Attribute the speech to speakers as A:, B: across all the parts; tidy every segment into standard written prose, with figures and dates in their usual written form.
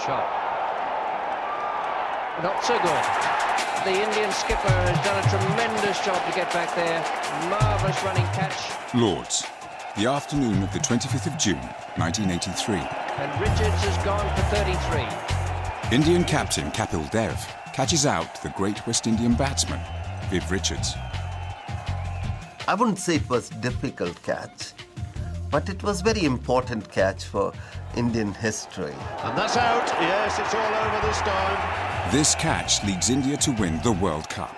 A: shot. Not so good. The Indian skipper has done a tremendous job to get back there. Marvellous running catch.
B: Lords, the afternoon of the 25th of June, 1983.
A: And Richards has gone for 33.
B: Indian captain Kapil Dev catches out the great West Indian batsman, Viv Richards.
C: I wouldn't say it was a difficult catch, but it was very important catch for Indian history.
D: And that's out. Yes, it's all over this time.
B: This catch leads India to win the World Cup,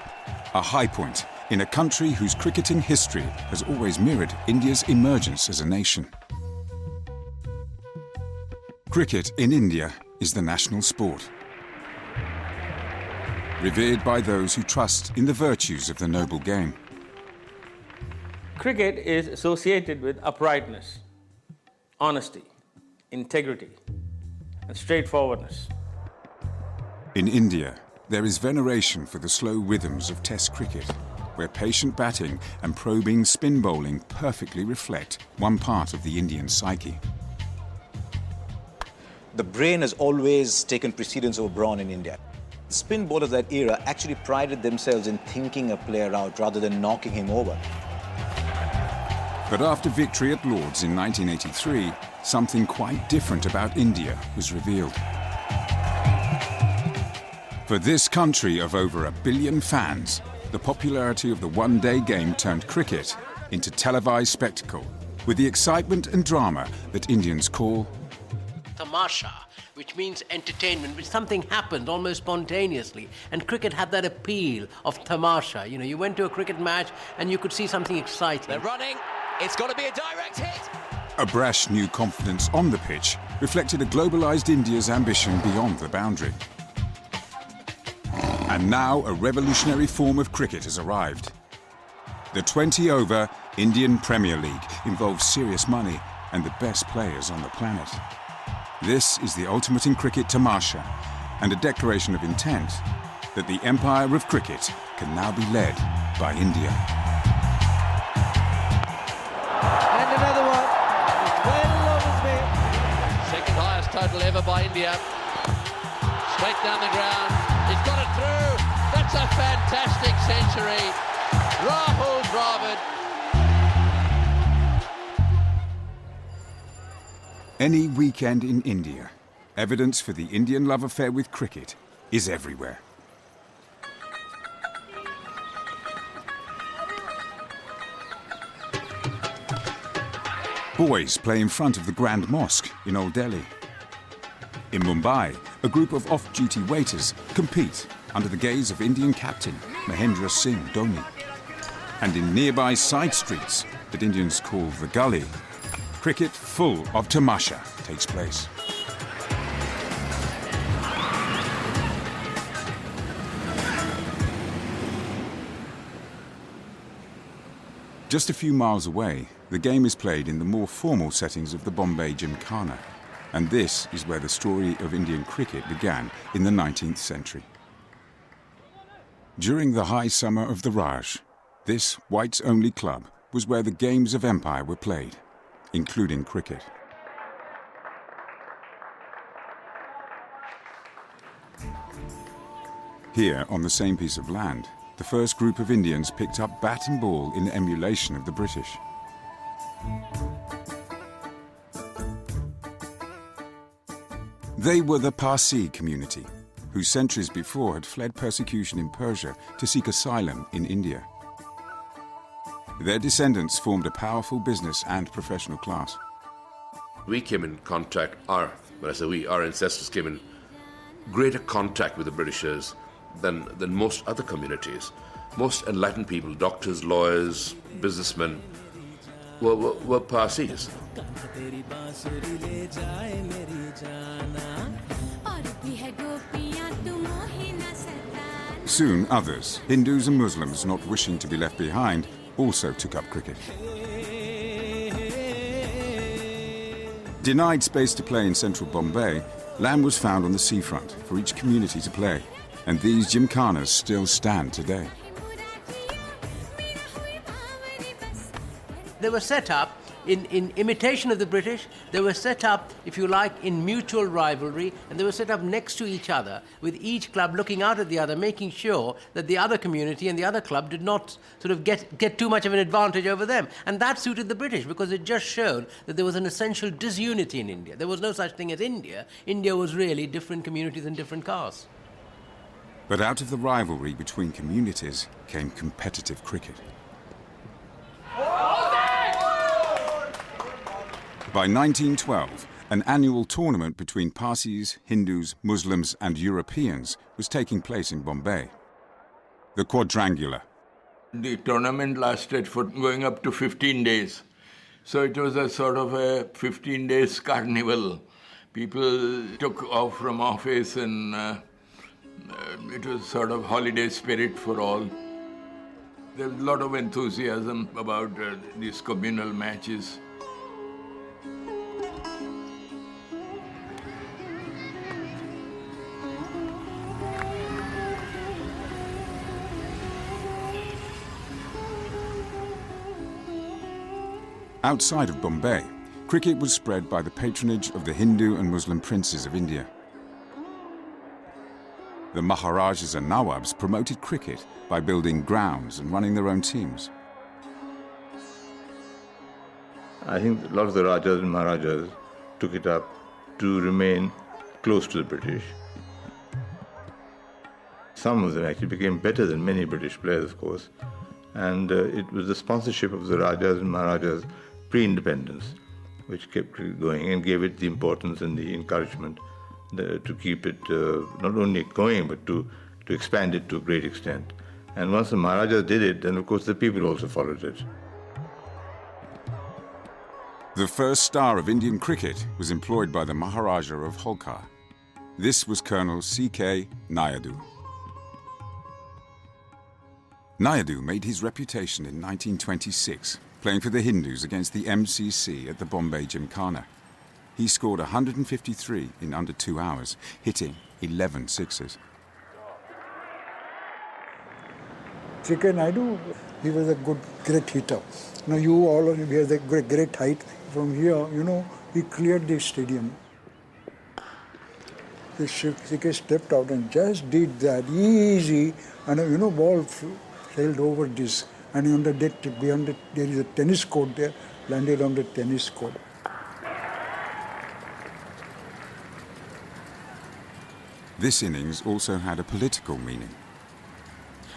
B: a high point in a country whose cricketing history has always mirrored India's emergence as a nation. Cricket in India is the national sport, revered by those who trust in the virtues of the noble game.
E: Cricket is associated with uprightness, honesty, integrity, and straightforwardness.
B: In India, there is veneration for the slow rhythms of Test cricket, where patient batting and probing spin bowling perfectly reflect one part of the Indian psyche.
F: The brain has always taken precedence over brawn in India. The spin bowlers of that era actually prided themselves in thinking a player out rather than knocking him over.
B: But after victory at Lord's in 1983, something quite different about India was revealed. For this country of over 1 billion fans, the popularity of the one-day game turned cricket into televised spectacle, with the excitement and drama that Indians call
G: tamasha, which means entertainment, which something happened almost spontaneously. And cricket had that appeal of tamasha. You know, you went to a cricket match and you could see something exciting.
H: They're running. It's got to be a direct hit.
B: A brash new confidence on the pitch reflected a globalised India's ambition beyond the boundary. And now a revolutionary form of cricket has arrived. The 20-over Indian Premier League involves serious money and the best players on the planet. This is the ultimate in cricket tamasha and a declaration of intent that the empire of cricket can now be led by India.
A: And another one. Well over speed.
H: Second highest total ever by India. Straight down the ground. He's got it through. That's a fantastic century. Rahul Dravid.
B: Any weekend in India, evidence for the Indian love affair with cricket is everywhere. Boys play in front of the Grand Mosque in Old Delhi. In Mumbai, a group of off-duty waiters compete under the gaze of Indian captain Mahendra Singh Dhoni. And in nearby side streets that Indians call the Gully, cricket full of tamasha takes place. Just a few miles away, the game is played in the more formal settings of the Bombay Gymkhana. And this is where the story of Indian cricket began in the 19th century. During the high summer of the Raj, this whites-only club was where the games of empire were played, including cricket. Here, on the same piece of land, the first group of Indians picked up bat and ball in emulation of the British. They were the Parsi community, who centuries before had fled persecution in Persia to seek asylum in India. Their descendants formed a powerful business and professional class.
I: We came in contact, our ancestors came in greater contact with the Britishers than most other communities. Most enlightened people, doctors, lawyers, businessmen, were Parsis. Soon others, Hindus and Muslims not wishing to be left behind, also took up cricket. Denied space to play in central Bombay, land was found on the seafront for each community to play, and these gymkhanas still stand today.
G: They were set up in imitation of the British. They were set up, if you like, in mutual rivalry, and they were set up next to each other, with each club looking out at the other, making sure that the other community and the other club did not sort of get too much of an advantage over them. And that suited the British, because it just showed that there was an essential disunity in India. There was no such thing as India. India was really different communities and different castes.
B: But out of the rivalry between communities came competitive cricket. By 1912, an annual tournament between Parsis, Hindus, Muslims and Europeans was taking place in Bombay. The Quadrangular.
J: The tournament lasted for going up to 15 days. So it was a sort of a 15 days carnival. People took off from office and it was sort of holiday spirit for all. There was a lot of enthusiasm about these communal matches.
B: Outside of Bombay, cricket was spread by the patronage of the Hindu and Muslim princes of India. The Maharajas and Nawabs promoted cricket by building grounds and running their own teams.
K: I think a lot of the Rajas and Maharajas took it up to remain close to the British. Some of them actually became better than many British players, of course. And it was the sponsorship of the Rajas and Maharajas pre-independence which kept it going and gave it the importance and the encouragement to keep it not only going but to expand it to a great extent. And once the Maharajas did it, then of course the people also followed it.
B: The first star of Indian cricket was employed by the Maharaja of Holkar. This was Colonel C.K. Naidu. Naidu made his reputation in 1926, playing for the Hindus against the MCC at the Bombay Gymkhana. He scored 153 in under 2 hours, hitting 11 sixes.
L: C.K. Naidu, he was a great hitter. Now you all of you have the great height. From here, he cleared the stadium. The C.K. stepped out and just did that easy, and ball sailed over this. And on the deck beyond it, there is a tennis court there, landed on the tennis court.
B: This innings also had a political meaning.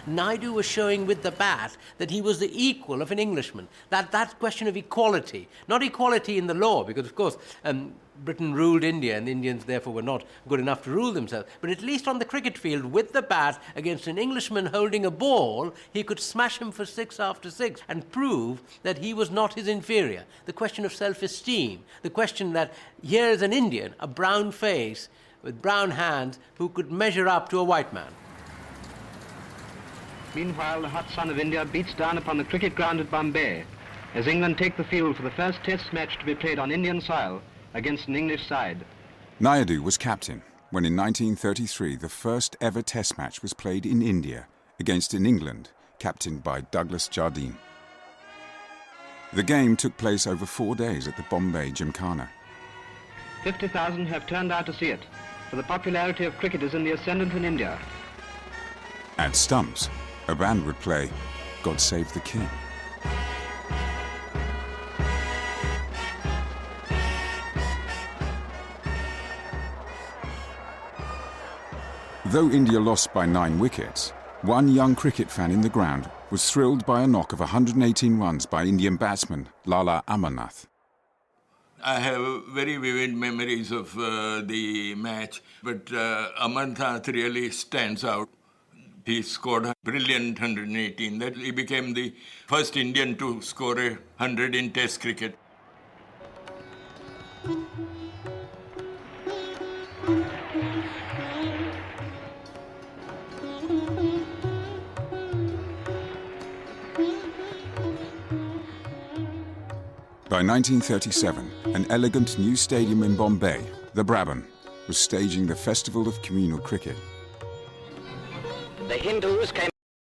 G: Naidu was showing with the bat that he was the equal of an Englishman. That question of equality, not equality in the law, because of course Britain ruled India and the Indians therefore were not good enough to rule themselves, but at least on the cricket field with the bat against an Englishman holding a ball, he could smash him for 6 after 6 and prove that he was not his inferior. The question of self-esteem, the question that here is an Indian, a brown face with brown hands, who could measure up to a white man.
M: Meanwhile, the hot sun of India beats down upon the cricket ground at Bombay as England take the field for the first test match to be played on Indian soil against an English side.
B: Naidu was captain when in 1933 the first ever test match was played in India against in England, captained by Douglas Jardine. The game took place over 4 days at the Bombay Gymkhana.
M: 50,000 have turned out to see it, for the popularity of cricket is in the ascendant in India.
B: At stumps, a band would play God Save the King. Though India lost by 9 wickets, one young cricket fan in the ground was thrilled by a knock of 118 runs by Indian batsman Lala Amarnath.
J: I have very vivid memories of the match, but Amarnath really stands out. He scored a brilliant 118. That he became the first Indian to score 100 in Test cricket.
B: By 1937, an elegant new stadium in Bombay, the Brabant, was staging the Festival of Communal Cricket.
N: The Hindus came